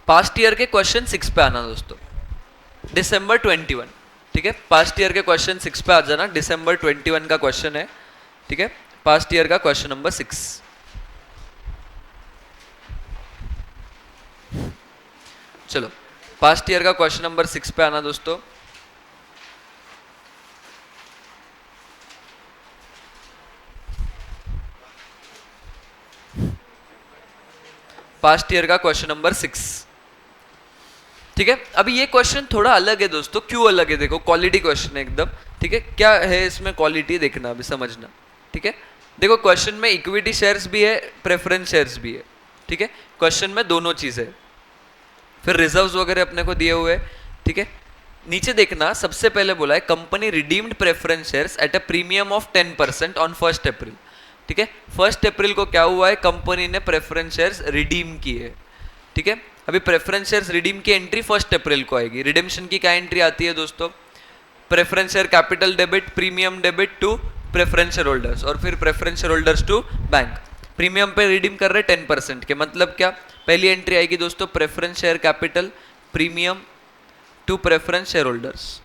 Speaker 1: पास्ट ईयर के क्वेश्चन 6 पे आना दोस्तों, दिसंबर 21, ठीक है। पास्ट ईयर के क्वेश्चन 6 पे आ जाना, दिसंबर 21 का क्वेश्चन है, ठीक है। पास्ट ईयर का क्वेश्चन नंबर 6। चलो पास्ट ईयर का क्वेश्चन नंबर 6 पे आना दोस्तों। पास्ट ईयर का क्वेश्चन नंबर 6, ठीक है। अभी ये क्वेश्चन थोड़ा अलग है दोस्तों, क्यों अलग है? देखो क्वालिटी क्वेश्चन है एकदम, ठीक है। क्या है इसमें क्वालिटी देखना, अभी समझना, ठीक है। देखो क्वेश्चन में इक्विटी शेयर्स भी है, प्रेफरेंस शेयर्स भी है, ठीक है। क्वेश्चन में दोनों चीजें, फिर रिजर्व्स वगैरह अपने को दिए हुए, ठीक है। नीचे देखना, सबसे पहले बोला है company redeemed preference shares at a premium of 10% on 1 अप्रैल, ठीक है। 1 अप्रैल को क्या हुआ है, कंपनी ने प्रेफरेंस शेयर्स रिडीम किए, ठीक है। अभी प्रेफरेंस शेयर्स रिडीम की एंट्री 1 अप्रैल को आएगी। रिडेम्पशन की क्या एंट्री आती है दोस्तों? Preference share capital debit, premium debit to preference share holders, और फिर preference share holders to bank. Premium पे रिडीम कर रहे 10% के, मतलब क्या? पहली एंट्री आएगी दोस्तों preference share capital premium to preference share holders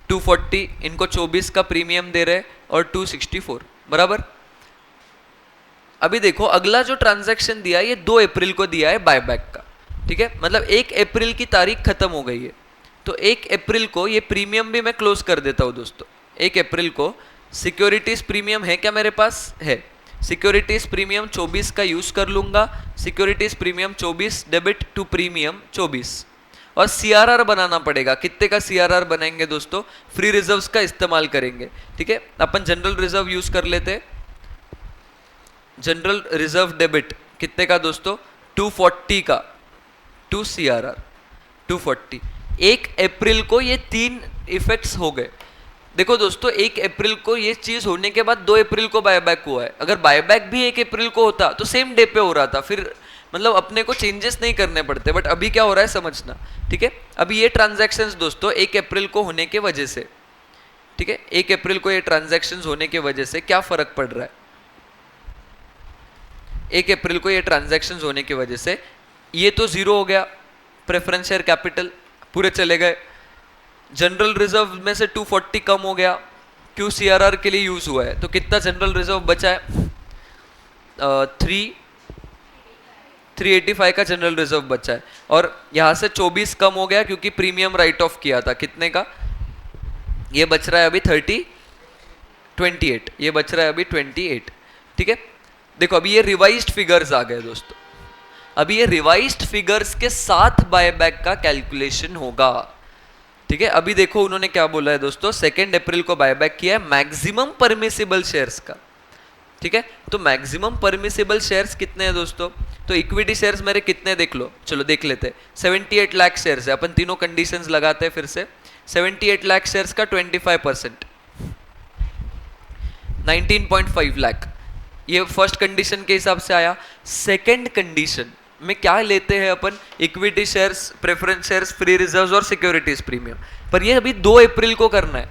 Speaker 1: 240, इनको 24 का प्रीमियम दे रहे और 264, बराबर। अभी देखो अगला जो ट्रांजैक्शन दिया है ये 2 अप्रैल को दिया है बायबैक का, ठीक है। मतलब 1 अप्रैल की तारीख खत्म हो गई है, तो 1 अप्रैल को ये प्रीमियम भी मैं क्लोज कर देता हूं दोस्तों। 1 अप्रैल को सिक्योरिटीज प्रीमियम है क्या मेरे पास? है। सिक्योरिटीज प्रीमियम 24 का यूज कर लूंगा, securities premium 24 debit to premium 24, और सीआरआर बनाना पड़ेगा। कितने का सीआरआर बनाएंगे दोस्तों? फ्री रिजर्व्स का इस्तेमाल करेंगे, ठीक है। अपन जनरल रिजर्व यूज कर लेते हैं। जनरल रिजर्व डेबिट कितने का दोस्तों? 240 का टू सीआरआर 240। 1 अप्रैल को ये 3 इफेक्ट्स हो गए। देखो दोस्तों 1 अप्रैल को ये चीज होने के बाद 2 अप्रैल को बायबैक हुआ है। अगर बायबैक भी 1 अप्रैल को होता तो सेम डे पे हो रहा था, फिर मतलब अपने को चेंजेस नहीं करने पड़ते। बट अभी क्या हो रहा है समझना, ठीक है। अभी ये ट्रांजैक्शंस दोस्तों 1 अप्रैल को होने के वजह से, ठीक है, 1 अप्रैल को ये ट्रांजैक्शंस होने के वजह से क्या फर्क पड़ रहा है? 1 अप्रैल को ये ट्रांजैक्शंस होने की वजह से ये तो 0 हो गया, प्रेफरेंस शेयर कैपिटल पूरे चले गए। जनरल रिजर्व में से 240 कम हो गया, क्यों? सीआरआर के लिए यूज हुआ है। तो कितना जनरल रिजर्व बचा है? 385 का जनरल रिजर्व बचा है, और यहां से 24 कम हो गया क्योंकि प्रीमियम राइट ऑफ किया था। कितने का? ये बच रहा है अभी 28, ये बच रहा है अभी 28, ठीक है। देखो अभी ये रिवाइज्ड फिगर्स आ गए दोस्तों। अभी ये रिवाइज्ड फिगर्स के साथ बायबैक का कैलकुलेशन होगा, ठीक है। अभी देखो उन्होंने क्या बोला है दोस्तों, 2 अप्रैल को बायबैक किया है मैक्सिमम परमिसिबल शेयर्स का, ठीक है। तो मैक्सिमम परमिसिबल शेयर्स कितने हैं दोस्तों? तो इक्विटी शेयर्स मेरे कितने देख लो, चलो देख लेते हैं। 78 लाख शेयर्स है, अपन तीनों कंडीशंस लगाते हैं फिर से। 78 लाख शेयर्स का 25%, 19.5 लाख, ये फर्स्ट कंडीशन के हिसाब से आया। सेकंड कंडीशन में क्या लेते हैं अपन? Equity shares, preference shares, free reserves और सिक्योरिटीज प्रीमियम। पर ये अभी 2 अप्रैल को करना है,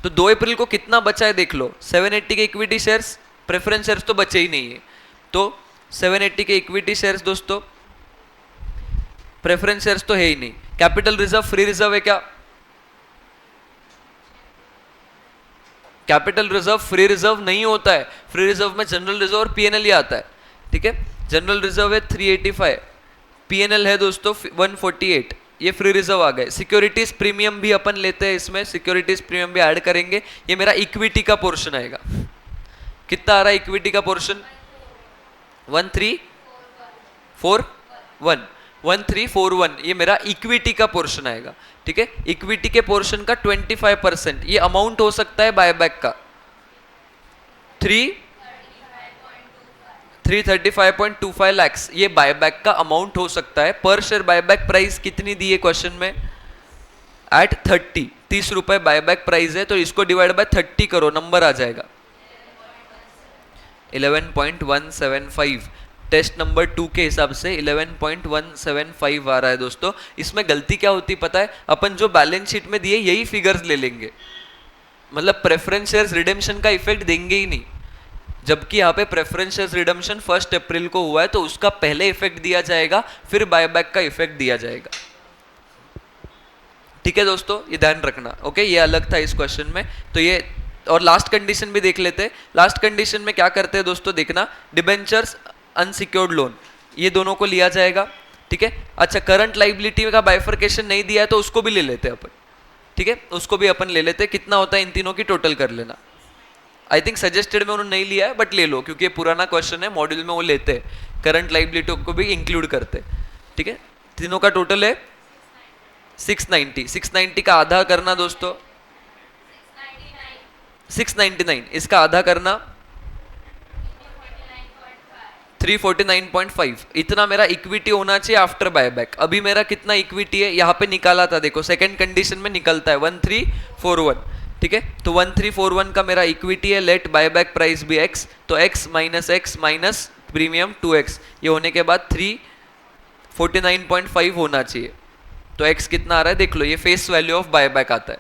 Speaker 1: तो 2 अप्रैल को कितना बचा है देख लो। 780 के इक्विटी शेयर्स, प्रेफरेंस शेयर्स तो बचे ही नहीं है, तो 780 के इक्विटी शेयर्स दोस्तों, प्रेफरेंस शेयर्स तो है ही नहीं। कैपिटल रिजर्व, फ्री रिजर्व है क्या? कैपिटल रिजर्व फ्री रिजर्व नहीं होता है। फ्री रिजर्व में जनरल रिजर्व और पीएनएल ही आता है, ठीक है। जनरल रिजर्व है 385, पीएनएल है दोस्तों 148, ये फ्री रिजर्व आ गए। सिक्योरिटीज प्रीमियम भी अपन लेते हैं इसमें, सिक्योरिटीज प्रीमियम भी ऐड करेंगे। ये मेरा इक्विटी का पोर्शन आएगा। कितना आ रहा है इक्विटी का पोर्शन? 1341, ये मेरा इक्विटी का पोर्शन आएगा, ठीक है। इक्विटी के पोर्शन का 25%, ये अमाउंट हो सकता है बायबैक का 335.25 लाख, ये बायबैक का अमाउंट हो सकता है। पर शेयर बायबैक प्राइस कितनी दी है क्वेश्चन में? एट 30 रुपए बायबैक प्राइस है, तो इसको डिवाइड बाय 30 करो, नंबर आ जाएगा 11.175। टेस्ट नंबर 2 के हिसाब से 11.175 आ रहा है दोस्तों। इसमें गलती क्या होती पता है? अपन जो बैलेंस शीट में दिए यही फिगर्स ले लेंगे, मतलब प्रेफरेंस शेयर्स रिडेम्पशन का इफेक्ट देंगे ही नहीं। जबकि यहाँ पे प्रेफरेंस शेयर्स रिडम्पशन 1 अप्रैल को हुआ है, तो उसका पहले इफेक्ट दिया जाएगा, फिर बायबैक का इफेक्ट दिया जाएगा। ठीक है दोस्तों, ये ध्यान रखना। ओके, ये अलग था इस क्वेश्चन में। तो ये और लास्ट कंडीशन भी देख लेते हैं। लास्ट कंडीशन में क्या करते हैं दोस्तों, देखना, डिबेंचर्स, अनसिक्योर्ड लोन, ये दोनों को लिया जाएगा। ठीक है, अच्छा, करंट लाइबिलिटी का बाइफर्केशन नहीं दिया है तो उसको भी ले लेते हैं अपन। ठीक है, उसको भी अपन ले लेते हैं। कितना होता है इन तीनों की टोटल कर लेना। आई थिंक सजेस्टेड में उन्होंने नहीं लिया है, बट ले लो, क्योंकि ये पुराना क्वेश्चन है, मॉड्यूल में वो लेते हैं, करंट लाइबिलिटी को भी इंक्लूड करते हैं। ठीक है, तीनों का टोटल है 690। 690 का आधा करना दोस्तों 699, इसका आधा करना 349.5। इतना मेरा इक्विटी होना चाहिए आफ्टर बायबैक। अभी मेरा कितना इक्विटी है यहाँ पे निकाला था, देखो सेकंड कंडीशन में निकलता है 1341। ठीक है, तो 1341 का मेरा इक्विटी है, लेट बायबैक प्राइस भी x, तो x माइनस प्रीमियम 2x, ये होने के बाद 349.5 होना चाहिए। तो x कितना आ रहा है देख लो, ये फेस वैल्यू ऑफ बायबैक आता है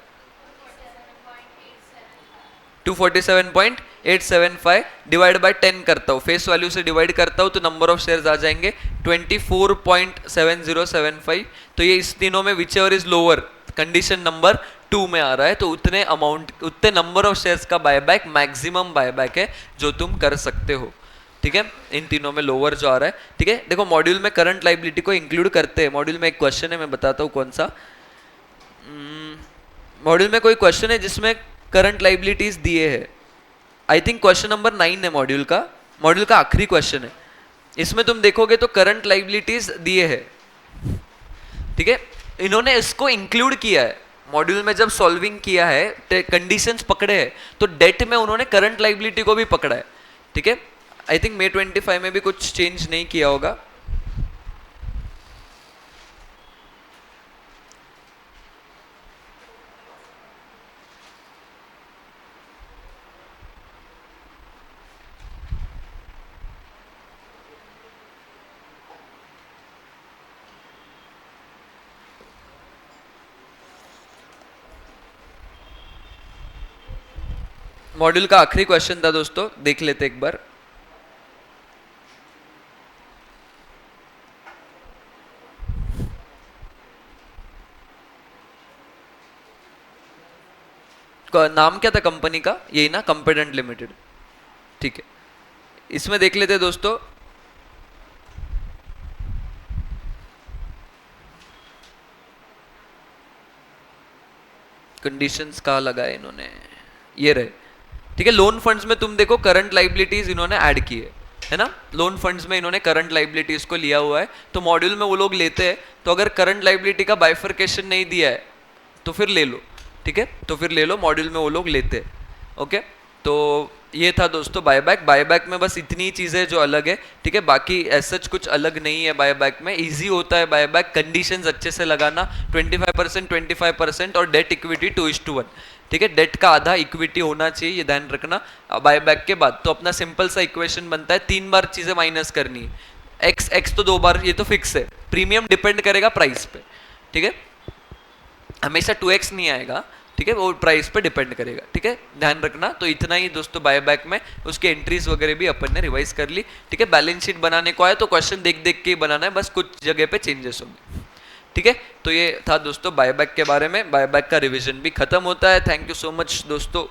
Speaker 1: 247.875 डिवाइड बाय 10 करता हूँ, फेस वैल्यू से डिवाइड करता हूँ तो नंबर ऑफ शेयर्स आ जाएंगे 24.7075। तो ये इस तीनों में which ever is lower, condition number 2 में आ रहा है, तो उतने अमाउंट, उतने नंबर ऑफ शेयर्स का बायबैक मैक्सिमम बायबैक है जो तुम कर सकते हो। ठीक है, इन तीनों में लोअर जो आ रहा है। ठीक है, देखो मॉड्यूल में करंट लाइबिलिटी को इंक्लूड करते हैं। मॉड्यूल में एक क्वेश्चन है, मैं बताता हूँ कौन सा। मॉड्यूल में कोई क्वेश्चन है जिसमें करंट लाइबिलिटीज दिए हैं। आई थिंक क्वेश्चन नंबर 9 है मॉड्यूल का आखिरी क्वेश्चन है। इसमें तुम देखोगे तो करंट लाइबिलिटीज दिए हैं। ठीक है, इन्होंने इसको इंक्लूड किया है मॉड्यूल में, जब सॉल्विंग किया है, कंडीशंस पकड़े हैं, तो डेट में उन्होंने करंट लाइबिलिटी को भी पकड़ा है। ठीक है, आई थिंक May 25 में भी कुछ चेंज नहीं किया होगा। मॉड्यूल का आखिरी क्वेश्चन था दोस्तों, देख लेते एक बार। नाम क्या था कंपनी का, यही ना, कंपेटेंट लिमिटेड। ठीक है, इसमें देख लेते दोस्तों। कंडीशंस कहाँ लगाए इन्होंने, ये रहे। ठीक है, लोन फंड्स में तुम देखो करंट लाइबिलिटीज इन्होंने ऐड की है ना, लोन फंड्स में इन्होंने करंट लाइबिलिटीज को लिया हुआ है, तो मॉड्यूल में वो लोग लेते हैं। तो अगर करंट लाइबिलिटी का बाइफर्केशन नहीं दिया है तो फिर ले लो। ठीक है, तो फिर ले लो, मॉड्यूल में वो लोग लेते हैं। ओके, तो ये था दोस्तों बायबैक में बस इतनी चीज़ें जो अलग है। ठीक है, बाकी ऐसा कुछ अलग नहीं है बायबैक में, इजी होता है बायबैक, कंडीशंस अच्छे से लगाना, 25% और डेट इक्विटी 2:1। ठीक है, डेट का आधा इक्विटी होना चाहिए, ये ध्यान रखना बायबैक के बाद। तो अपना सिंपल सा इक्वेशन बनता है, 3 बार चीज़ें माइनस करनी है, एक्स तो 2 बार, ये तो फिक्स है। प्रीमियम डिपेंड करेगा प्राइस पे। ठीक है, हमेशा 2x नहीं आएगा। ठीक है, वो प्राइस पे डिपेंड करेगा। ठीक है, ध्यान रखना। तो इतना ही दोस्तों बायबैक में, उसके एंट्रीज वगैरह भी अपन ने रिवाइज कर ली। ठीक है, बैलेंस शीट बनाने को आया तो क्वेश्चन देख देख के बनाना है, बस कुछ जगह पे चेंजेस होंगे। ठीक है, तो ये था दोस्तों बायबैक के बारे में। बायबैक का रिवीजन भी खत्म होता है। थैंक यू सो मच दोस्तों।